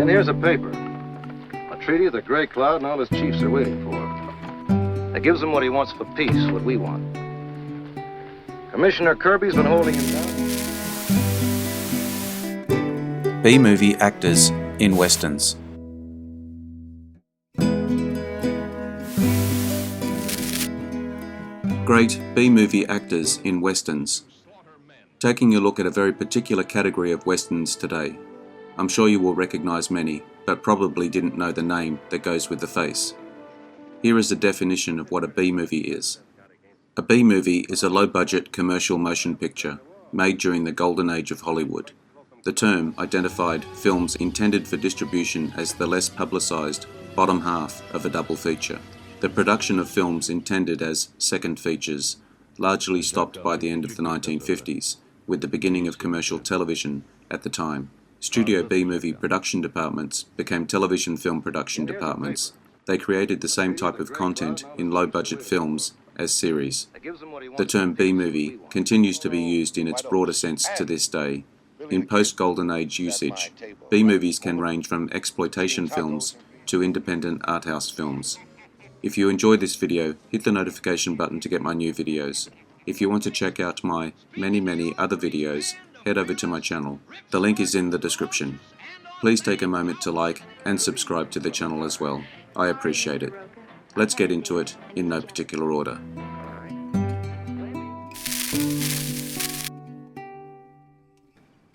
And here's a paper. A treaty the Gray Cloud and all his chiefs are waiting for. That gives him what he wants for peace, what we want. Commissioner Kirby's been holding him down. B-movie actors in westerns. Great B-movie actors in westerns. Taking a look at a very particular category of westerns today. I'm sure you will recognise many, but probably didn't know the name that goes with the face. Here is a definition of what a B-movie is. A B-movie is a low-budget commercial motion picture made during the golden age of Hollywood. The term identified films intended for distribution as the less publicised bottom half of a double feature. The production of films intended as second features largely stopped by the end of the 1950s, with the beginning of commercial television at the time. Studio B-movie production departments became television film production departments. They created the same type of content in low-budget films as series. The term B-movie continues to be used in its broader sense to this day. In post-Golden Age usage, B-movies can range from exploitation films to independent art house films. If you enjoyed this video, hit the notification button to get my new videos. If you want to check out my many other videos, head over to my channel. The link is in the description. Please take a moment to like and subscribe to the channel as well. I appreciate it. Let's get into it in no particular order.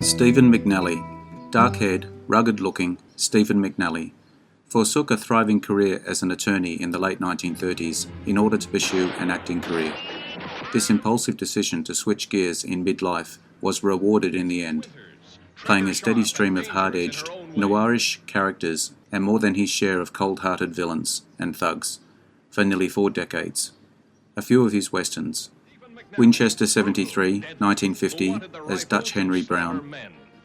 Stephen McNally. Dark-haired, rugged-looking Stephen McNally forsook a thriving career as an attorney in the late 1930s in order to pursue an acting career. This impulsive decision to switch gears in midlife was rewarded in the end, playing a steady stream of hard-edged, noirish characters and more than his share of cold-hearted villains and thugs for nearly 4 decades. A few of his westerns: Winchester 73, 1950 as Dutch Henry Brown,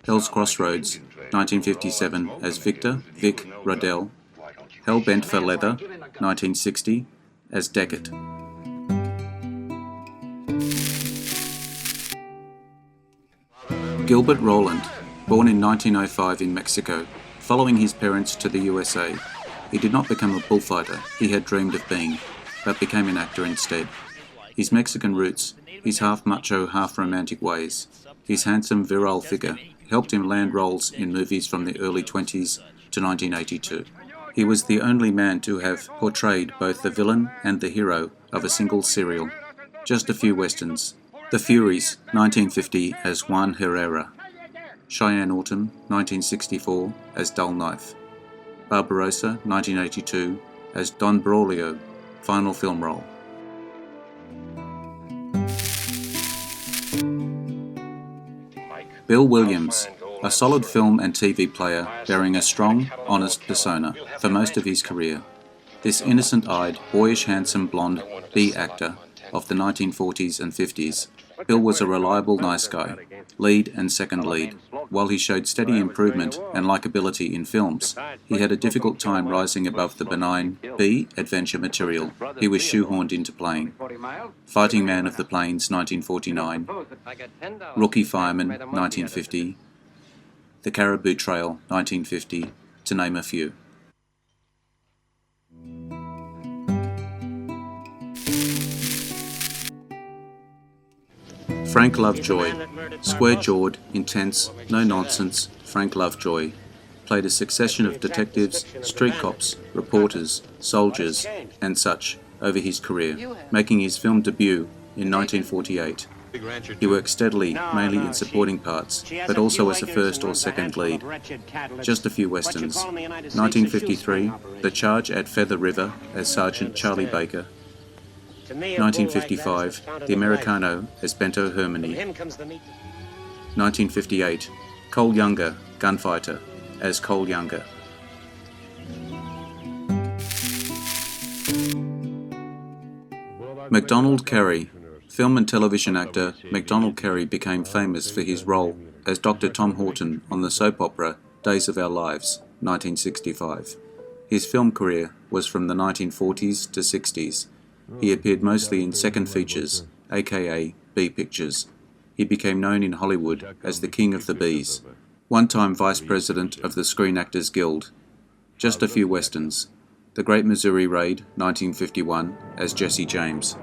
Hell's Crossroads, 1957 as Victor Vic Rodell, Hell Bent for Leather, 1960 as Deckard. Gilbert Roland, born in 1905 in Mexico, following his parents to the USA. He did not become a bullfighter he had dreamed of being, but became an actor instead. His Mexican roots, his half-macho, half-romantic ways, his handsome, virile figure helped him land roles in movies from the early 20s to 1982. He was the only man to have portrayed both the villain and the hero of a single serial. Just a few westerns: The Furies, 1950 as Juan Herrera, Cheyenne Autumn, 1964 as Dull Knife, Barbarossa, 1982 as Don Braulio, final film role. Bill Williams, a solid film and TV player bearing a strong, honest persona for most of his career. This innocent-eyed, boyish handsome blonde B actor of the 1940s and 50s, Bill was a reliable nice guy, lead and second lead. While he showed steady improvement and likability in films, he had a difficult time rising above the benign B adventure material he was shoehorned into playing. Fighting Man of the Plains, 1949, Rookie Fireman, 1950, The Caribou Trail, 1950, to name a few. Frank Lovejoy, square-jawed, intense, no-nonsense Frank Lovejoy, played a succession of detectives, street cops, reporters, soldiers, and such over his career, making his film debut in 1948. He worked steadily, mainly in supporting parts, but also as a first or second lead. Just a few westerns: 1953, The Charge at Feather River as Sergeant Charlie Baker, 1955, The Americano as Bento Hermony, 1958, Cole Younger, Gunfighter, as Cole Younger. MacDonald Carey. Film and television actor MacDonald Carey became famous for his role as Dr. Tom Horton on the soap opera Days of Our Lives, 1965. His film career was from the 1940s to 60s. He appeared mostly in second features, aka B pictures. He became known in Hollywood as the King of the B's. one-time vice president of the Screen Actors Guild. Just a few westerns. The Great Missouri Raid, 1951, as Jesse James.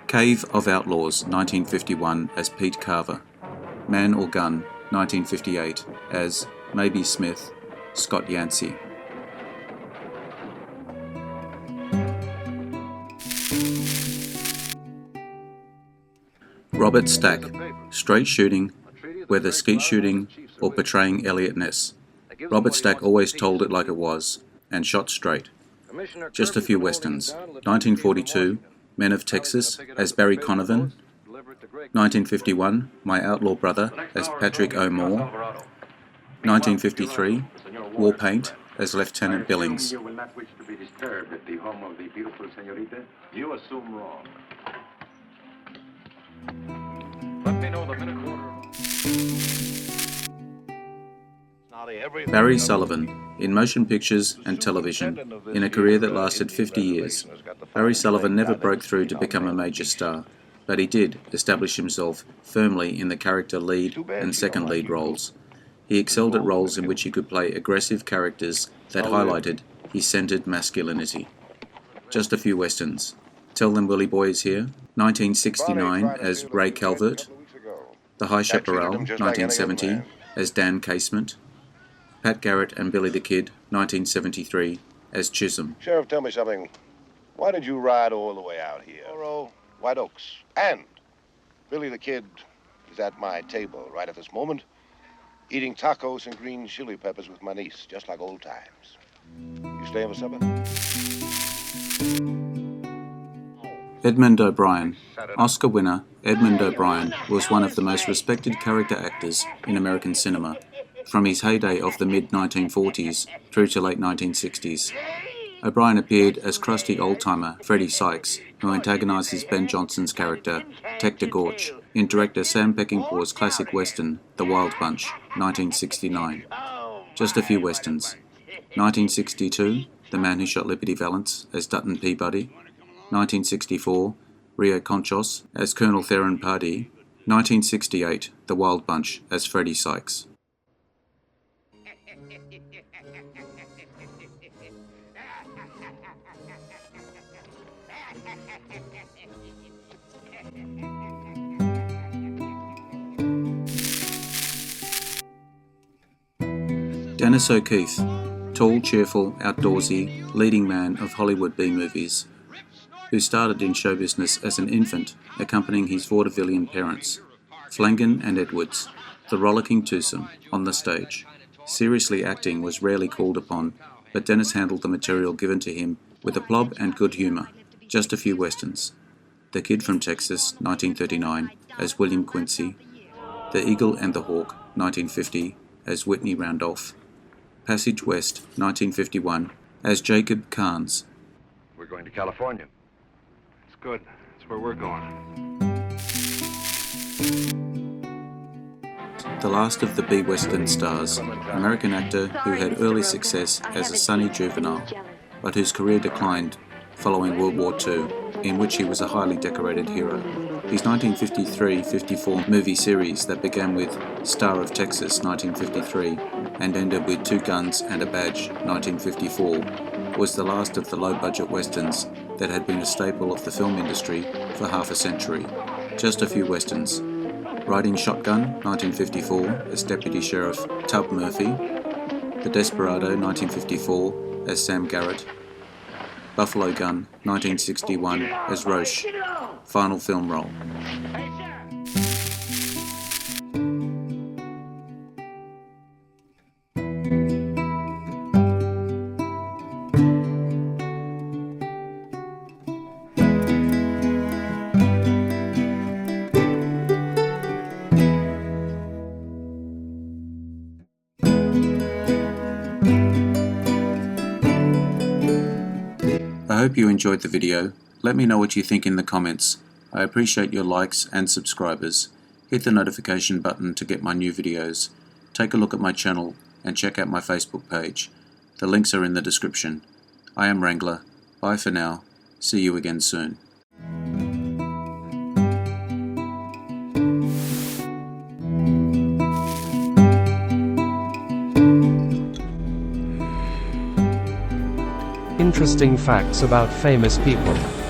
Cave of Outlaws, 1951, as Pete Carver. Man or Gun, 1958, as Maybe Smith, Scott Yancey. Robert Stack, straight shooting, whether skeet shooting or portraying Elliot Ness. Robert Stack always told it like it was, and shot straight. Just a few westerns. 1942, Men of Texas, as Barry Conovan. 1951, My Outlaw Brother, as Patrick O'Moore. 1953, War Paint, as Lieutenant Billings. You will not wish to be disturbed at the home of the beautiful señorita. You assume wrong. Let me know the minute quarter. Barry Sullivan, in motion pictures and television, in a career that lasted 50 years. Barry Sullivan never broke through to become a major star, but he did establish himself firmly in the character lead and second lead roles. He excelled at roles in which he could play aggressive characters that highlighted his centered masculinity. Just a few westerns. Tell Them Willie Boy Is Here, 1969, as Ray Calvert. The High Chaparral, 1970, as Dan Casement. Pat Garrett and Billy the Kid, 1973, as Chisholm. Sheriff, tell me something. Why did you ride all the way out here? White Oaks. And Billy the Kid is at my table right at this moment, eating tacos and green chili peppers with my niece, just like old times. You staying for supper? Edmund O'Brien. Oscar winner Edmund O'Brien was one of the most respected character actors in American cinema, from his heyday of the mid-1940s through to late 1960s. O'Brien appeared as crusty old-timer Freddie Sykes, who antagonizes Ben Johnson's character, Tector Gorch, in director Sam Peckinpah's classic western, The Wild Bunch, 1969. Just a few westerns. 1962, The Man Who Shot Liberty Valance as Dutton Peabody. 1964, Rio Conchos as Colonel Theron Pardee. 1968, The Wild Bunch as Freddie Sykes. Dennis O'Keefe, tall, cheerful, outdoorsy, leading man of Hollywood B-movies, who started in show business as an infant, accompanying his vaudevillian parents, Flanagan and Edwards, the rollicking twosome, on the stage. Seriously acting was rarely called upon, but Dennis handled the material given to him with aplomb and good humour. Just a few westerns. The Kid from Texas, 1939, as William Quincy. The Eagle and the Hawk, 1950, as Whitney Randolph. Passage West, 1951, as Jacob Carnes. We're going to California. It's good. That's where we're going. The last of the B-Western stars, American actor who had early success as a sunny juvenile, but whose career declined following World War II, in which he was a highly decorated hero. His 1953-54 movie series that began with Star of Texas, 1953, and ended with Two Guns and a Badge, 1954, was the last of the low-budget westerns that had been a staple of the film industry for half a century. Just a few westerns. Riding Shotgun, 1954, as Deputy Sheriff Tub Murphy. The Desperado, 1954, as Sam Garrett. Buffalo Gun, 1961, as Roche. Final film role. I hope you enjoyed the video. Let me know what you think in the comments. I appreciate your likes and subscribers. Hit the notification button to get my new videos. Take a look at my channel and check out my Facebook page. The links are in the description. I am Wrangler. Bye for now. See you again soon. interesting facts about famous people.